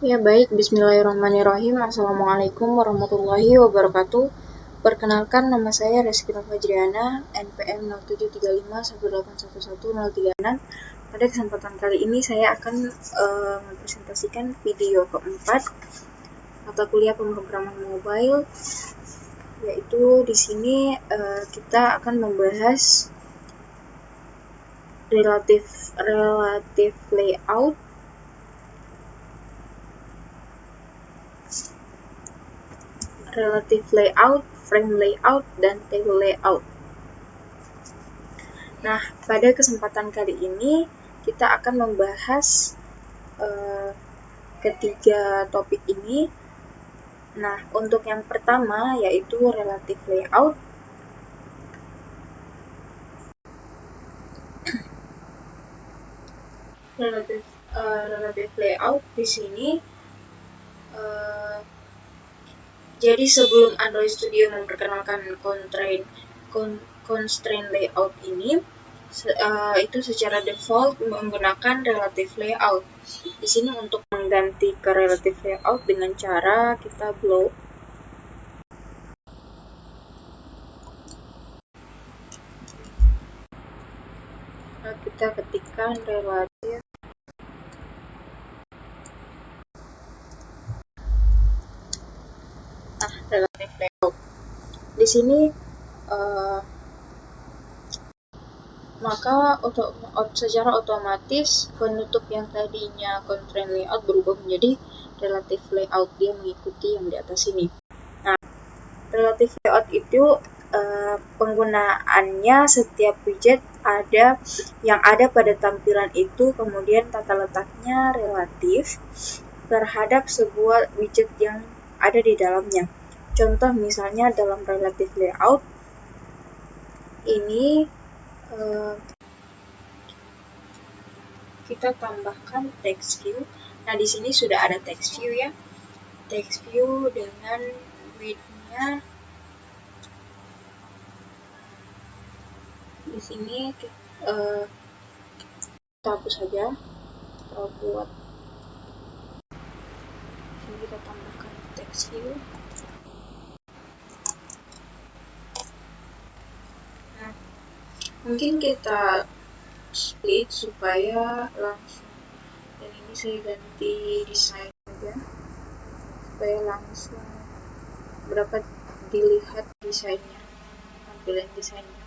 Ya baik, bismillahirrahmanirrahim. Assalamualaikum warahmatullahi wabarakatuh. Perkenalkan, nama saya Reski Fajriana, NPM 073518111036. Pada kesempatan kali ini saya akan mempresentasikan video keempat mata kuliah pemrograman mobile, yaitu di sini kita akan membahas relative layout, frame layout, dan table layout. Nah, pada kesempatan kali ini kita akan membahas ketiga topik ini. Nah, untuk yang pertama yaitu relative layout. Relative layout di sini jadi sebelum Android Studio memperkenalkan constraint layout ini, itu secara default menggunakan relative layout. Di sini untuk mengganti ke relative layout dengan cara kita blow. Kita ketikkan relative layout. Di sini maka secara otomatis penutup yang tadinya constraint layout berubah menjadi relative layout, dia mengikuti yang di atas ini. Nah, relative layout itu penggunaannya setiap widget yang ada pada tampilan itu, kemudian tata letaknya relatif terhadap sebuah widget yang ada di dalamnya. Contoh misalnya dalam relative layout ini kita tambahkan text view. Nah, di sini sudah ada text view ya. Text view dengan width-nya di sini kita hapus saja. Kita buat sini, kita tambahkan text view. Nah, mungkin kita split supaya langsung, dan ini saya ganti desain aja supaya langsung dapat dilihat desainnya, tampilan desainnya.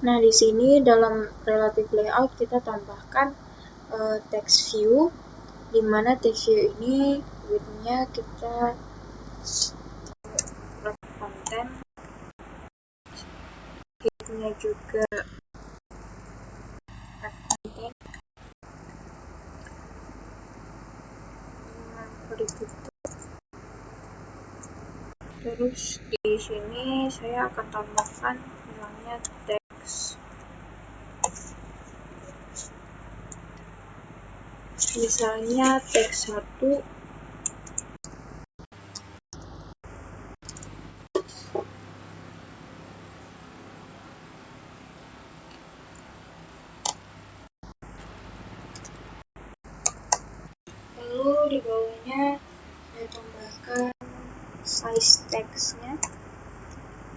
Nah, di sini dalam relative layout kita tambahkan text view, di mana text view ini width-nya kita konten, width-nya juga konten. Terus di sini saya akan tambahkan misalnya teks, misalnya teks 1. Lalu di bawahnya saya tambahkan size text-nya.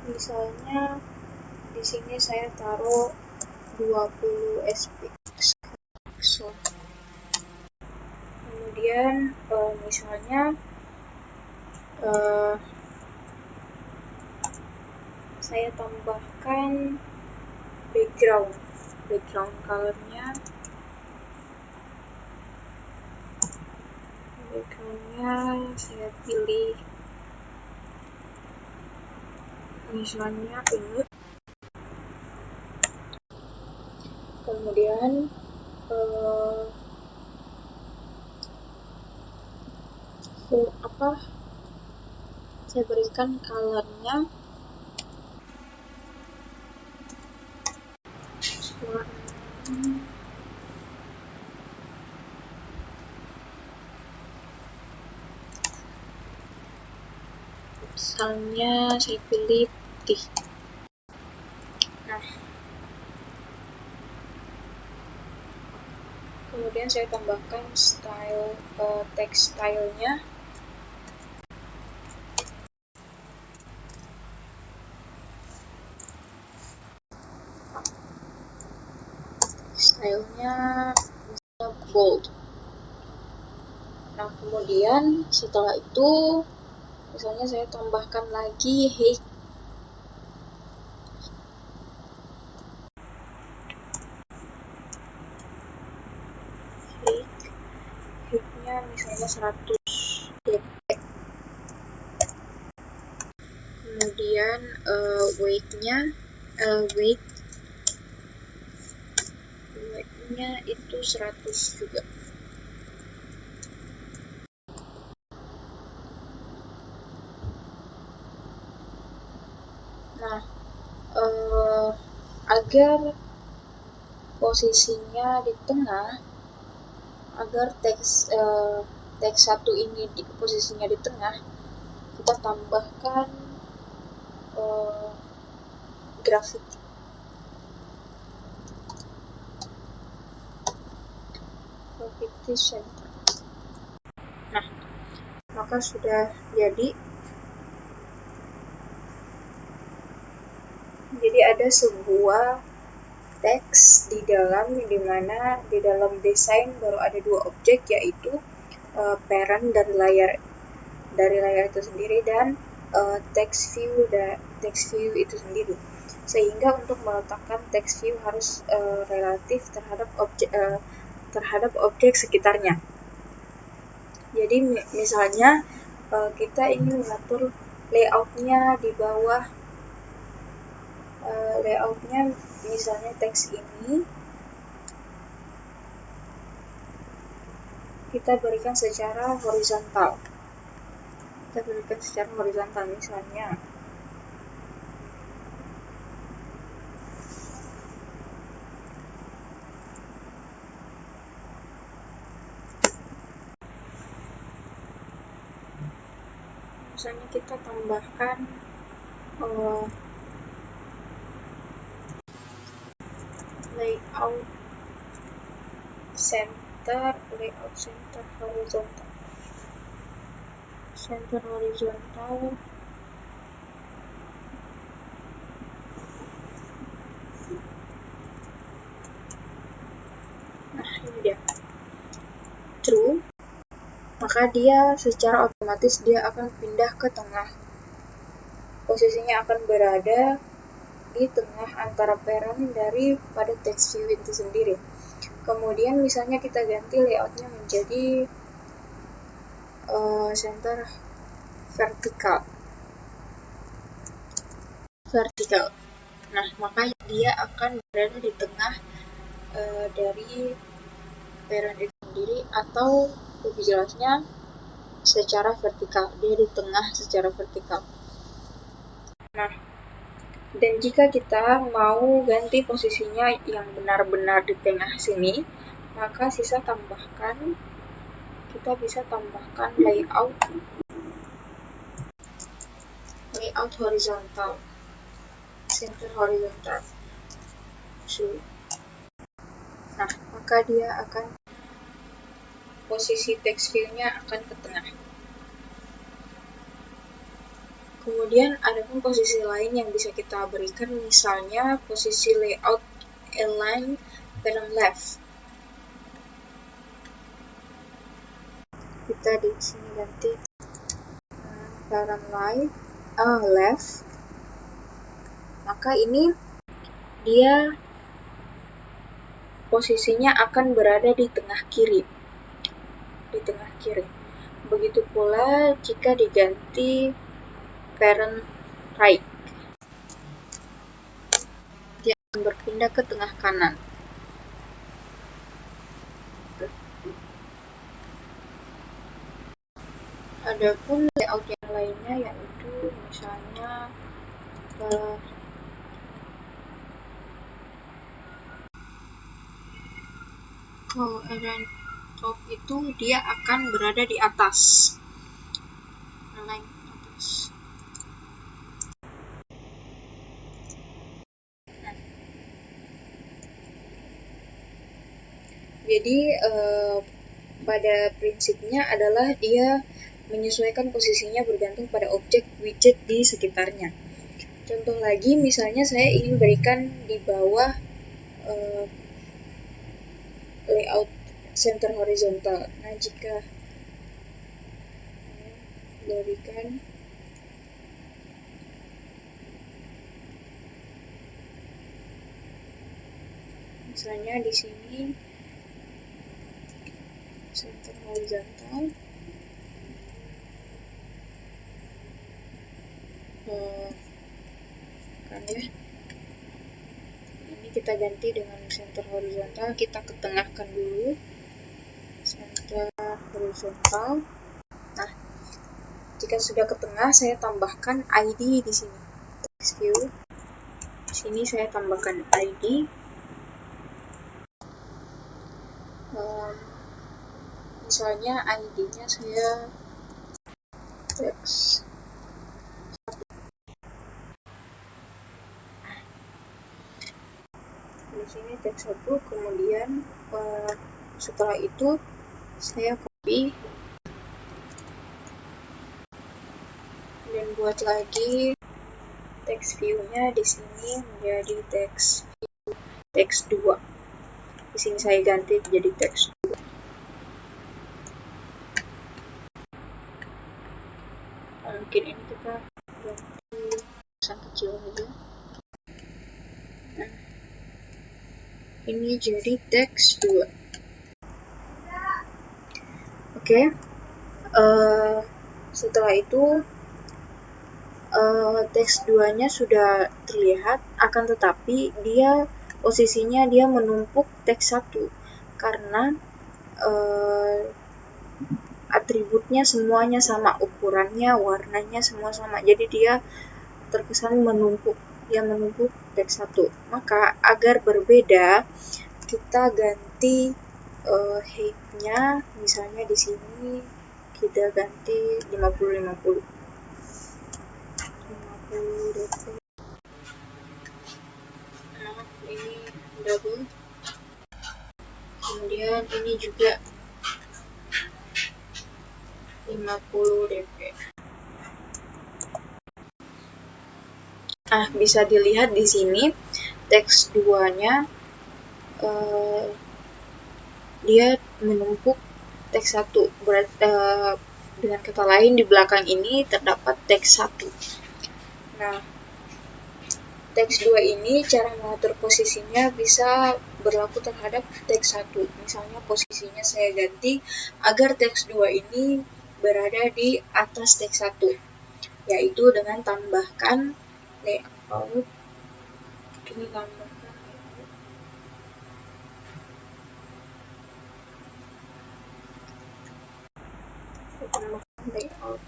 Misalnya di sini saya taruh 20 pixel. Kemudian misalnya saya tambahkan background colornya. Backgroundnya saya pilih misalnya ini. Kemudian saya berikan colornya misalnya saya pilih putih. Nah, Kemudian saya tambahkan style text stylenya. Stylenya misalnya bold. Nah, kemudian setelah itu misalnya saya tambahkan lagi height. Heightnya misalnya 100 dp. Kemudian weightnya itu 100 juga. Nah, agar posisinya di tengah, agar teks satu ini posisinya di tengah, kita tambahkan graffiti center. Nah, maka sudah jadi ada sebuah teks di mana di dalam desain baru ada dua objek, yaitu parent dan layar dari layar itu sendiri, dan text view itu sendiri. Sehingga untuk meletakkan text view harus relatif terhadap objek sekitarnya. Jadi misalnya kita ingin mengatur layoutnya di bawah, layoutnya misalnya teks ini kita berikan secara horizontal. Misalnya kita tambahkan layout center horizontal. Nah, ini dia true, maka dia secara otomatis dia akan pindah ke tengah. Posisinya akan berada di tengah antara parent daripada text view itu sendiri. Kemudian misalnya kita ganti layoutnya menjadi center vertikal. Nah, maka dia akan berada di tengah dari parent itu sendiri, atau lebih jelasnya secara vertikal. Dia di tengah secara vertikal. Nah, dan jika kita mau ganti posisinya yang benar-benar di tengah sini, maka kita bisa tambahkan layout horizontal, center horizontal. Nah, maka dia akan posisi text view-nya akan ke tengah. Kemudian ada pun posisi lain yang bisa kita berikan, misalnya posisi layout align parent left. Kita di sini ganti parent left. Maka ini dia posisinya akan berada di tengah kiri. Begitu pula jika diganti parent right, dia akan berpindah ke tengah kanan. Adapun layout yang lainnya, yaitu misalnya kalau align top itu dia akan berada di atas. Jadi pada prinsipnya adalah dia menyesuaikan posisinya bergantung pada objek widget di sekitarnya. Contoh lagi, misalnya saya ingin berikan di bawah layout center horizontal. Nah, jika berikan misalnya di sini center horizontal, kan ya, ini kita ganti dengan center horizontal, kita ketengahkan dulu center horizontal. Nah, jika sudah ke tengah, saya tambahkan ID di sini, text view. Di sini saya tambahkan ID. Misalnya ID-nya saya text. Di sini text 1, kemudian setelah itu saya copy dan buat lagi text view-nya di sini menjadi text 2. Di sini saya ganti menjadi text 2. Mungkin ini kita ganti tulisan kecil aja. Nah, ini jadi text 2. Oke. Setelah itu teks 2-nya sudah terlihat, akan tetapi posisinya dia menumpuk teks 1 karena atributnya semuanya sama, ukurannya, warnanya semua sama. Jadi dia terkesan menumpuk teks 1. Maka agar berbeda, kita ganti height-nya, misalnya di sini kita ganti 50-50. Nah, ini double. Kemudian ini juga 50 dp. Nah, bisa dilihat di sini teks 2-nya dia menumpuk teks 1. Dengan kata lain, di belakang ini terdapat teks 1. Nah, teks 2 ini cara mengatur posisinya bisa berlaku terhadap teks 1. Misalnya posisinya saya ganti agar teks 2 ini berada di atas teks 1, yaitu dengan tambahkan layout. Ini tambahkan layout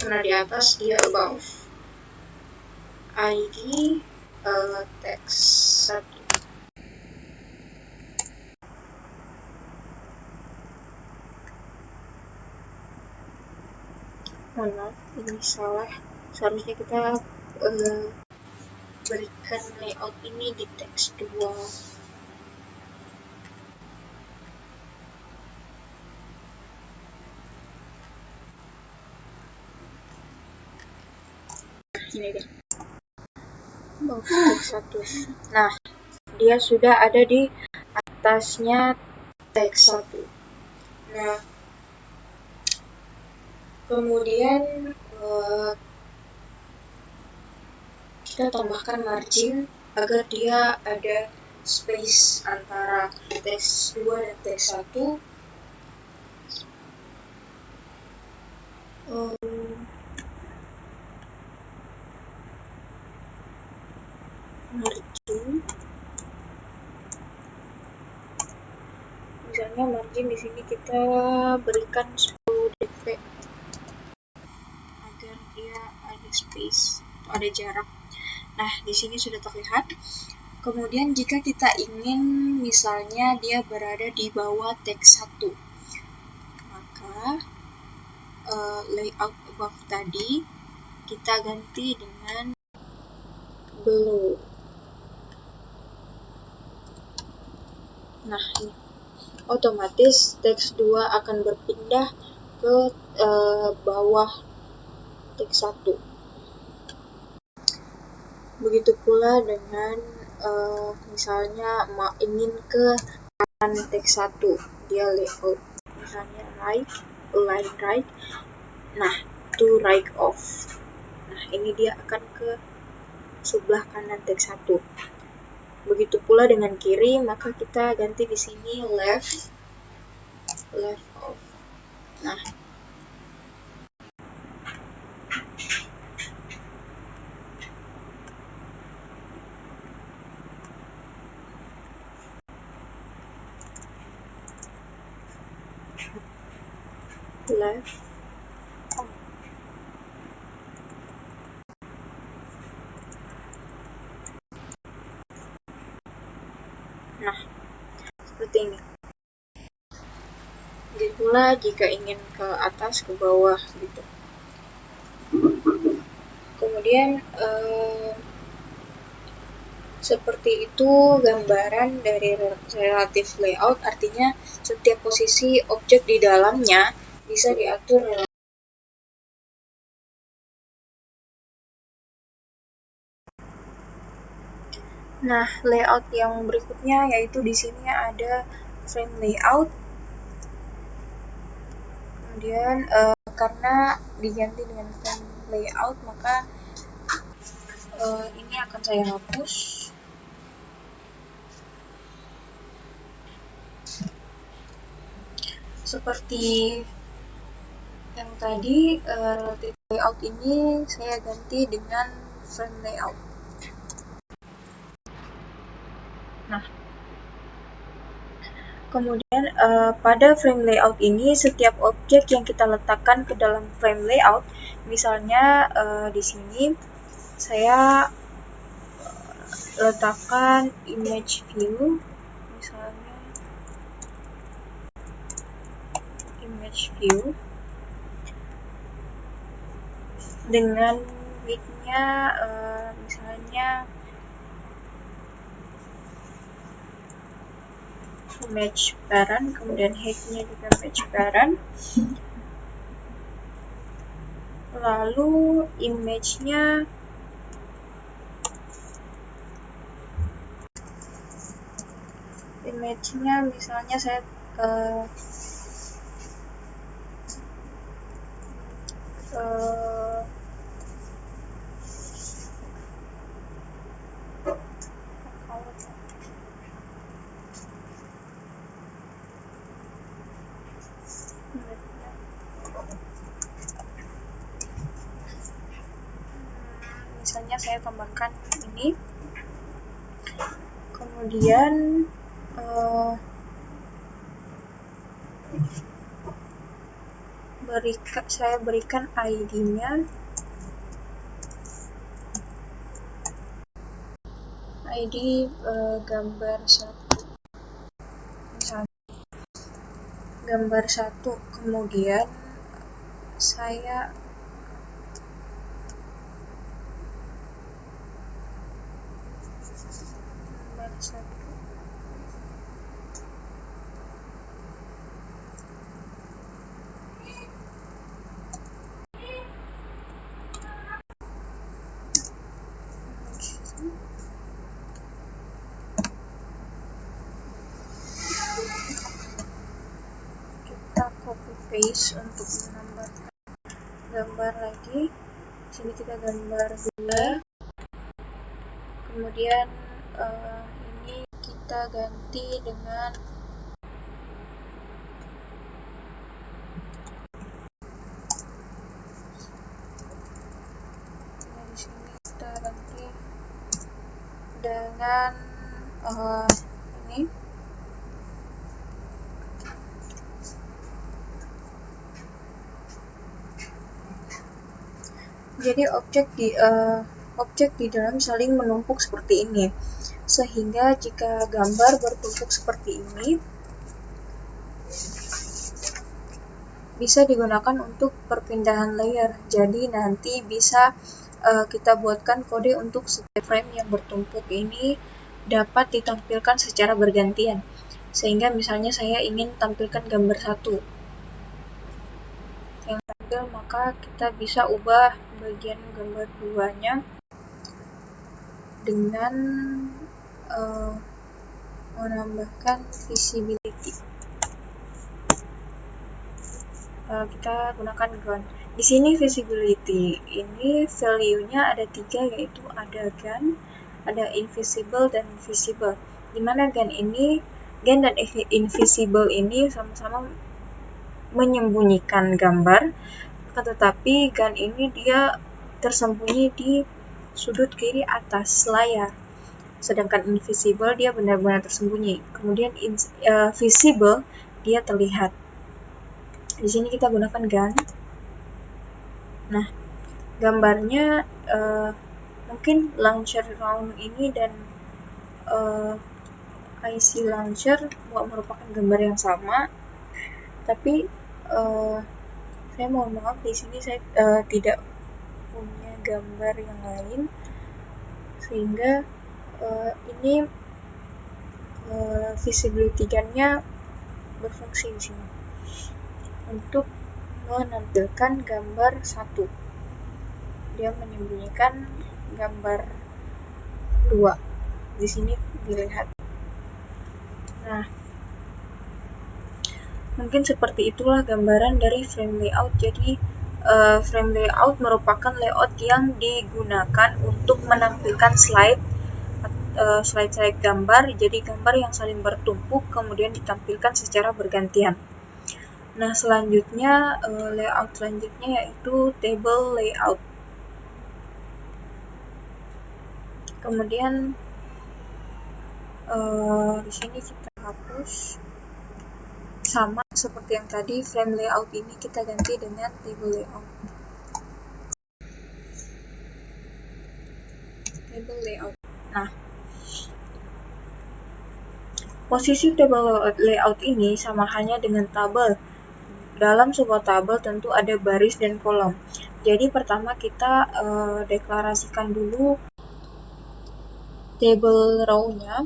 karena di atas dia above ID text 1. Maaf, ini salah. Seharusnya kita berikan layout ini di text 2. Ini dia. Teks 1. Nah, dia sudah ada di atasnya teks 1. Nah, kemudian kita tambahkan margin agar dia ada space antara teks 2 dan teks 1. Margin, misalnya margin di sini kita berikan 10 dp agar dia ada space, ada jarak. Nah, di sini sudah terlihat. Kemudian jika kita ingin misalnya dia berada di bawah teks 1, maka layout above tadi kita ganti dengan below. Nah, ini otomatis teks 2 akan berpindah ke bawah teks 1. Begitu pula dengan misalnya ingin ke kanan teks 1, dia layout misalnya right, align right. Nah, to right of. Nah, ini dia akan ke sebelah kanan teks 1. Begitu pula dengan kiri, maka kita ganti di sini left of. Nah, left of. Nah, seperti ini. Begitu pula jika ingin ke atas, ke bawah gitu. Kemudian seperti itu gambaran dari relative layout, artinya setiap posisi objek di dalamnya bisa diatur. Nah, layout yang berikutnya yaitu di sini ada frame layout. Kemudian karena diganti dengan frame layout, maka ini akan saya hapus. Seperti yang tadi, relative layout ini saya ganti dengan frame layout. Nah, kemudian pada frame layout ini setiap objek yang kita letakkan ke dalam frame layout, misalnya di sini saya letakkan image view, misalnya image view dengan width-nya misalnya image parent, kemudian height-nya juga image parent, lalu image-nya misalnya saya misalnya saya tambahkan ini, kemudian saya berikan ID-nya, ID gambar 1, misalnya gambar 1, kemudian saya gambar 1. Kita copy paste untuk menambahkan gambar lagi. Sini kita gambar 2, kemudian ini kita ganti dengan di sini kita ganti dengan ini. Jadi objek di dalam saling menumpuk seperti ini, sehingga jika gambar bertumpuk seperti ini, bisa digunakan untuk perpindahan layer. Jadi nanti bisa kita buatkan kode untuk setiap frame yang bertumpuk ini dapat ditampilkan secara bergantian. Sehingga misalnya saya ingin tampilkan gambar 1 yang tampil, maka kita bisa ubah bagian gambar 2-nya dengan menambahkan visibility. Kita gunakan ground. Di sini visibility ini value-nya ada 3, yaitu ada gun, ada invisible, dan visible. Dimana gun dan invisible ini sama-sama menyembunyikan gambar, tetapi gun ini dia tersembunyi di sudut kiri atas layar, sedangkan invisible dia benar-benar tersembunyi. Kemudian visible dia terlihat. Di sini kita gunakan gun. Nah, gambarnya mungkin launcher round ini dan IC launcher merupakan gambar yang sama, tapi saya mohon maaf, di sini saya tidak punya gambar yang lain, sehingga ini visibility gun-nya berfungsi di sini untuk menampilkan gambar 1. Dia menyembunyikan gambar 2. Di sini dilihat. Nah, mungkin seperti itulah gambaran dari frame layout. Jadi frame layout merupakan layout yang digunakan untuk menampilkan slide gambar. Jadi gambar yang saling bertumpuk kemudian ditampilkan secara bergantian. Nah, selanjutnya layout selanjutnya yaitu table layout. Kemudian di sini kita hapus, sama seperti yang tadi, frame layout ini kita ganti dengan table layout. Table layout. Nah, posisi table layout ini sama halnya dengan tabel. Dalam sebuah tabel tentu ada baris dan kolom. Jadi pertama kita deklarasikan dulu table row-nya.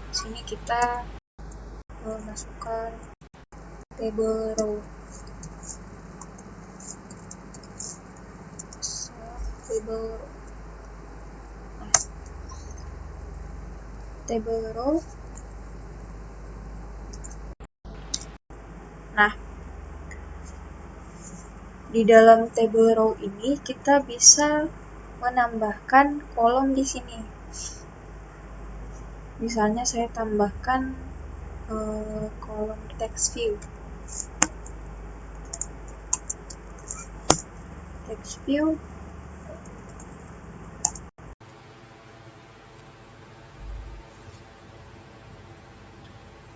Sini kita masukkan table row. Table row. Nah, di dalam table row ini kita bisa menambahkan kolom di sini. Misalnya saya tambahkan kolom text view.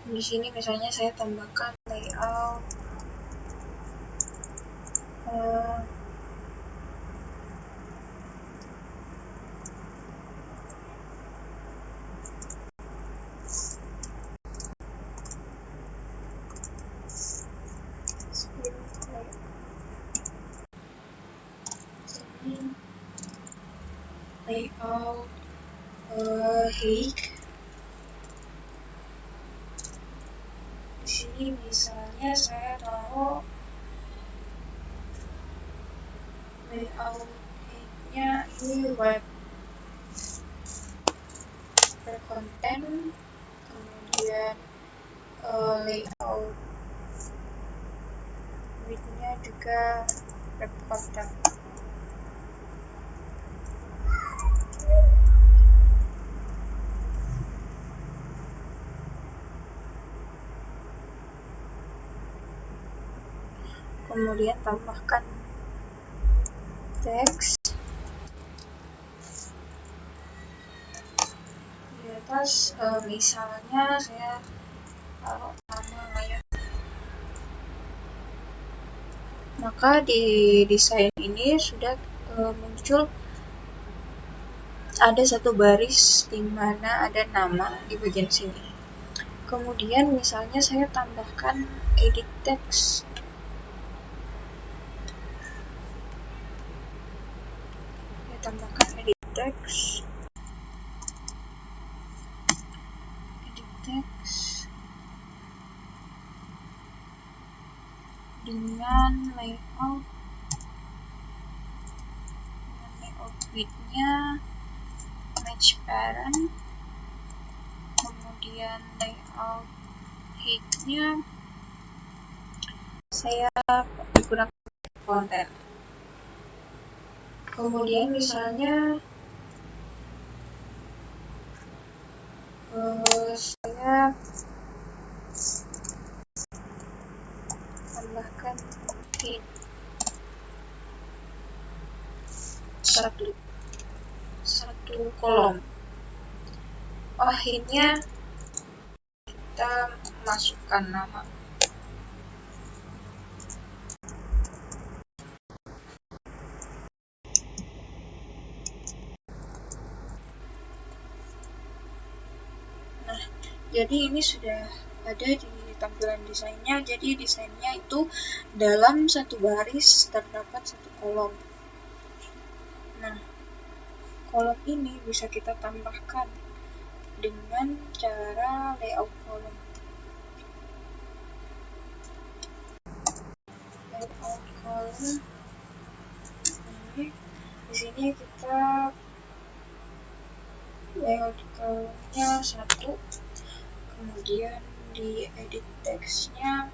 Di sini misalnya saya tambahkan layout Hague. Di sini misalnya saya taruh layout Hague-nya ini web content, kemudian layout width-nya juga web content. Kemudian tambahkan teks di atas, misalnya saya taruh nama ya. Maka di desain ini sudah muncul ada satu baris di mana ada nama di bagian sini. Kemudian misalnya saya tambahkan edit text. tambahkan edit text dengan layout width-nya match parent, kemudian layout height-nya saya gunakan konten. Kemudian misalnya saya tambahkan height satu kolom. Height-nya kita masukkan nama. Nah, jadi ini sudah ada di tampilan desainnya. Jadi desainnya itu dalam satu baris terdapat satu kolom. Nah, kolom ini bisa kita tambahkan dengan cara layout kolom. Layout kolom ini di sini kita layout kolomnya 1, kemudian di edit text-nya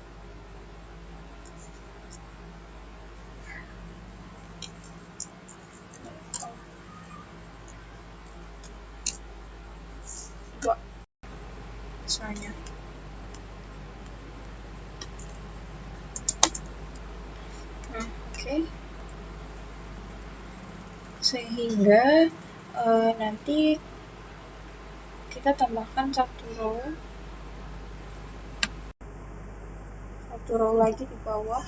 misalnya. Oke. Sehingga nanti kita tambahkan satu row lagi di bawah.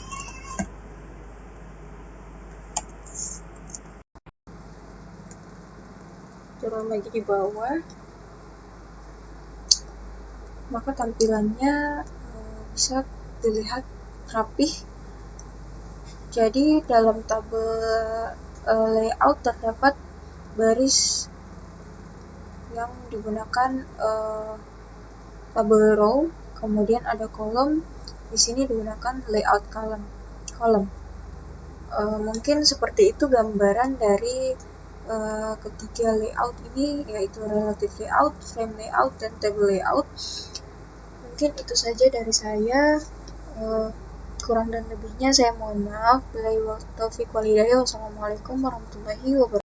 Maka tampilannya bisa dilihat rapih. Jadi dalam tabel layout terdapat baris yang digunakan tabel row, kemudian ada kolom. Di sini digunakan layout kolom. Mungkin seperti itu gambaran dari ketiga layout ini, yaitu relative layout, frame layout, dan table layout. Mungkin itu saja dari saya. Kurang dan lebihnya saya mohon maaf. Wassalamualaikum warahmatullahi wabarakatuh.